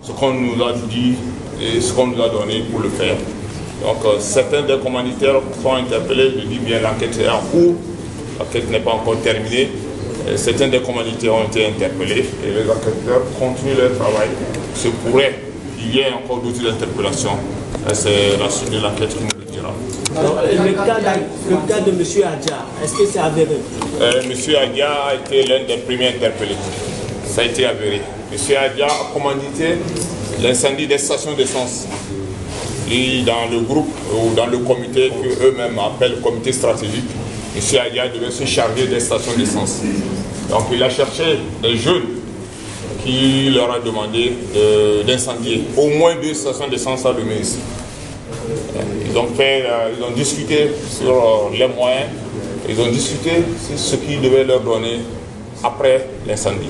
ce qu'on nous a dit et ce qu'on nous a donné pour le faire. Donc certains des commanditaires sont interpellés, je dis bien l'enquête est en cours, l'enquête n'est pas encore terminée. Certains des commanditaires ont été interpellés et les enquêteurs continuent leur travail. Il se pourrait qu'il y ait encore d'autres interpellations. C'est la suite de l'enquête qui nous le dira. Le cas de M. Adja, est-ce que c'est avéré? M. Adja a été l'un des premiers interpellés. Ça a été avéré. M. Adja a commandité l'incendie des stations d'essence. Et dans le groupe ou dans le comité qu'eux-mêmes appellent comité stratégique, M. Adja devait se charger des stations d'essence. Donc il a cherché des jeunes qui leur a demandé d'incendier au moins 2 stations d'essence à Lemay. Ils ont discuté sur les moyens, ils ont discuté sur ce qu'ils devaient leur donner après l'incendie.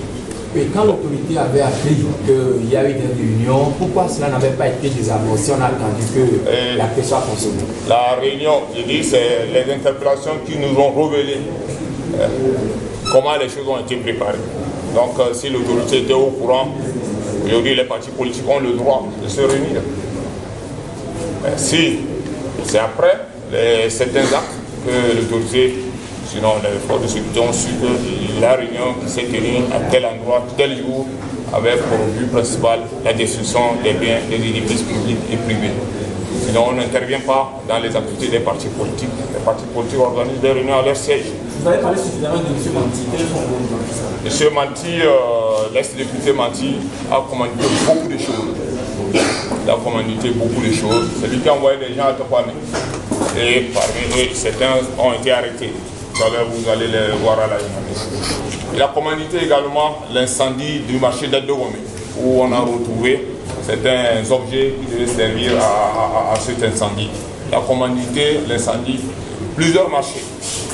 Et quand l'autorité avait appris qu'il y a eu des réunions, pourquoi cela n'avait pas été désamorcé? On a attendu que la pression a fonctionné. La réunion, je dis, c'est les interpellations qui nous ont révélé comment les choses ont été préparées. Donc si l'autorité était au courant, aujourd'hui les partis politiques ont le droit de se réunir. Si c'est après certains actes que l'autorité, sinon les forces de sécurité ont su que la réunion qui s'est tenue à tel endroit, tel jour, avait pour but principal la destruction des biens des édifices publics et privés. Sinon on n'intervient pas dans les activités des partis politiques. Les partis politiques organisent des réunions à leur siège. Vous avez parlé suffisamment de M. Manti. Quels sont vos M. Manti, l'ex-député Manti, a commandité beaucoup de choses. Il a commandité beaucoup de choses. C'est lui qui a envoyé des gens à Topane. Et parmi eux, certains ont été arrêtés. Tout à l'heure, vous allez les voir à la journaliste. Il a commandité également l'incendie du marché d'Adogomé, où on a retrouvé certains objets qui devaient servir à cet incendie. Il a commandité l'incendie de plusieurs marchés.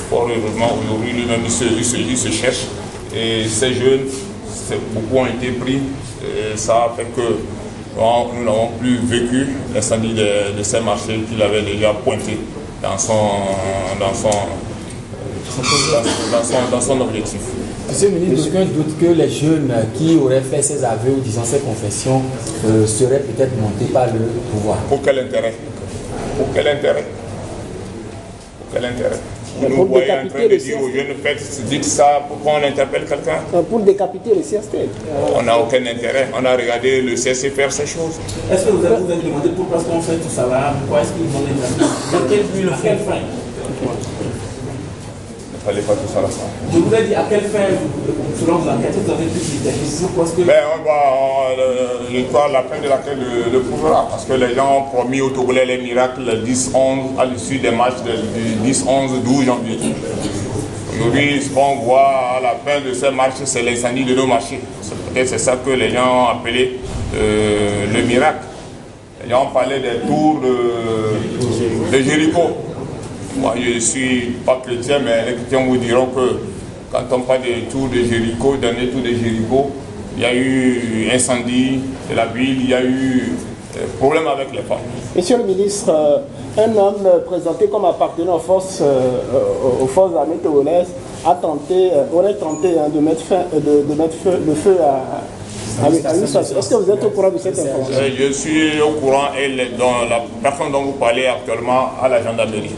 Fort heureusement, aujourd'hui, lui-même, il se cherche. Et ces jeunes, beaucoup ont été pris. Et ça a fait que nous n'avons plus vécu l'incendie de ces marchés qu'il avait déjà pointé dans son objectif. Monsieur le ministre, aucun doute que les jeunes qui auraient fait ces aveux ou disons ces confessions seraient peut-être montés par le pouvoir. Pour quel intérêt? Pour quel intérêt? Pour quel intérêt? Vous nous voyez en train de dire aux jeunes, dites ça, pourquoi on interpelle quelqu'un? Pour décapiter le CST. On n'a aucun intérêt. On a regardé le CSC faire ces choses. Est-ce que vous avez demandé pourquoi est-ce qu'on fait tout ça là? Pourquoi est-ce qu'ils vont les faire? Quel but, à quelle fin? Il ne fallait pas tout ça là. Je vous ai dit à quelle fin, selon vos enquêtes, vous avez plus d'idées. On va la fin de laquelle le prouvera. Parce que les gens ont promis aux Togolais les miracles le 10-11 à l'issue des matchs du 10-11-12 janvier. Aujourd'hui, ce qu'on voit à la fin de ces matchs, c'est l'incendie de nos marchés. Peut-être c'est ça que les gens ont appelé le miracle. Les gens ont parlé des tours de Jéricho. Moi, je ne suis pas chrétien, mais les chrétiens vous diront que quand on parle des tours de Jéricho, dernier tour de Jéricho, il y a eu incendie de la ville, il y a eu problème avec les femmes. Monsieur le ministre, un homme présenté comme appartenant aux forces armées togolaises aurait tenté de mettre le feu à une station. Est-ce que vous êtes au courant de cette information? Je suis au courant et la personne dont vous parlez actuellement à la gendarmerie.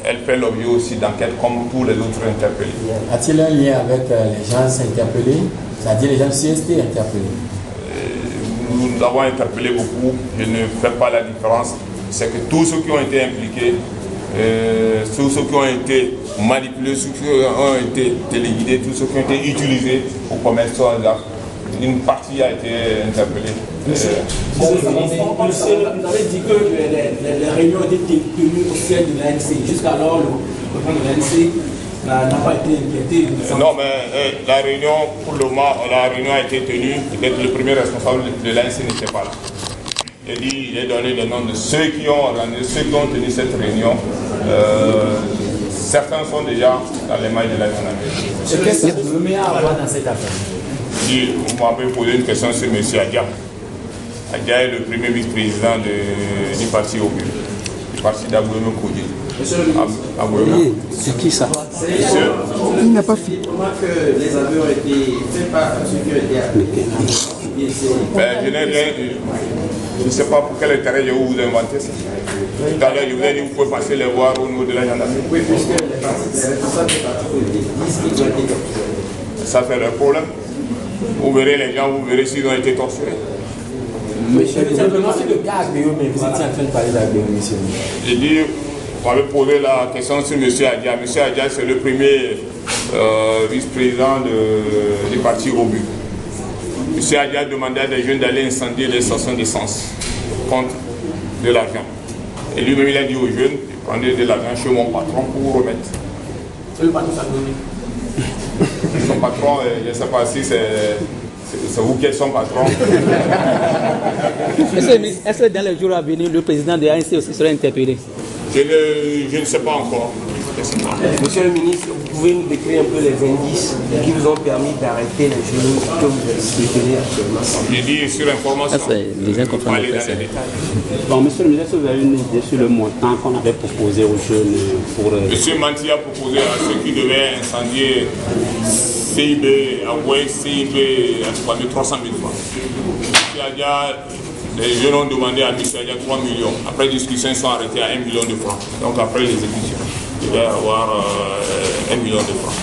Elle fait l'objet aussi d'enquête comme tous les autres interpellés. A-t-il un lien avec les gens interpellés, c'est-à-dire les gens CST interpellés? Nous avons interpellé beaucoup, je ne fais pas la différence. C'est que tous ceux qui ont été impliqués, tous ceux qui ont été manipulés, ceux qui ont été téléguidés, tous ceux qui ont été utilisés pour commettre ce hasard, une partie a été interpellée. Vous avez dit que les réunions étaient tenues au siège de l'ANC. Jusqu'alors, le président de l'ANC n'a pas été inquiété. Non, mais la réunion, pour le moment, la réunion a été tenue. Peut-être le premier responsable de l'ANC n'était pas là. Il a donné le nom de ceux qui ont organisé, ceux qui ont tenu cette réunion. Certains sont déjà dans les mailles de la gendarmerie. Qu'est-ce que vous mettez à avoir dans cette affaire? Vous m'avez posé une question sur M. Adja. Adja est le premier vice-président du parti OPU, du parti d'Agouyeme Kodji. C'est qui ça? Il n'a pas fait. Comment que les aveux ont été faits par ceux qui ont été appliqués? Je n'ai rien dit. Je ne sais pas pour quel intérêt je vais vous inventer ça. Tout à l'heure, je vous ai dit que vous pouvez passer les voir au niveau de la gendarmerie. Oui, puisque les responsables des partis politiques disent qu'ils ont été torturés. Ça c'est leur problème. Vous verrez les gens, vous verrez s'ils ont été torturés. Monsieur, c'est le cas Agbéo, mais vous étiez en train de parler d'Agbéo, monsieur. J'ai dit, vous m'avez posé la question sur M. Adja. M. Adja, c'est le premier vice-président du parti Robu. M. Adja demandait à des jeunes d'aller incendier les stations d'essence contre de l'argent. Et lui-même, il a dit aux jeunes, prenez de l'argent chez mon patron pour vous remettre. C'est le patron, ça donne. Son patron, je ne sais pas si c'est vous qui êtes son patron. Est-ce que dans les jours à venir, le président de l'ANC aussi sera interpellé? Je ne sais pas encore. Monsieur le ministre, vous pouvez nous décrire un peu les indices qui vous ont permis d'arrêter les jeunes que vous détenez actuellement? J'ai dit sur information. Je vais aller dans les détails. Bon, monsieur le ministre, vous avez une idée sur le montant qu'on avait proposé aux jeunes pour... Monsieur Manti a proposé à ceux qui devaient incendier CIB, envoyer CIB à 300 000 francs. Les jeunes ont demandé à M. Adja 3 millions. Après discussion, ils sont arrêtés à 1 million de francs. Donc après l'exécution, il va y avoir 1 million de francs.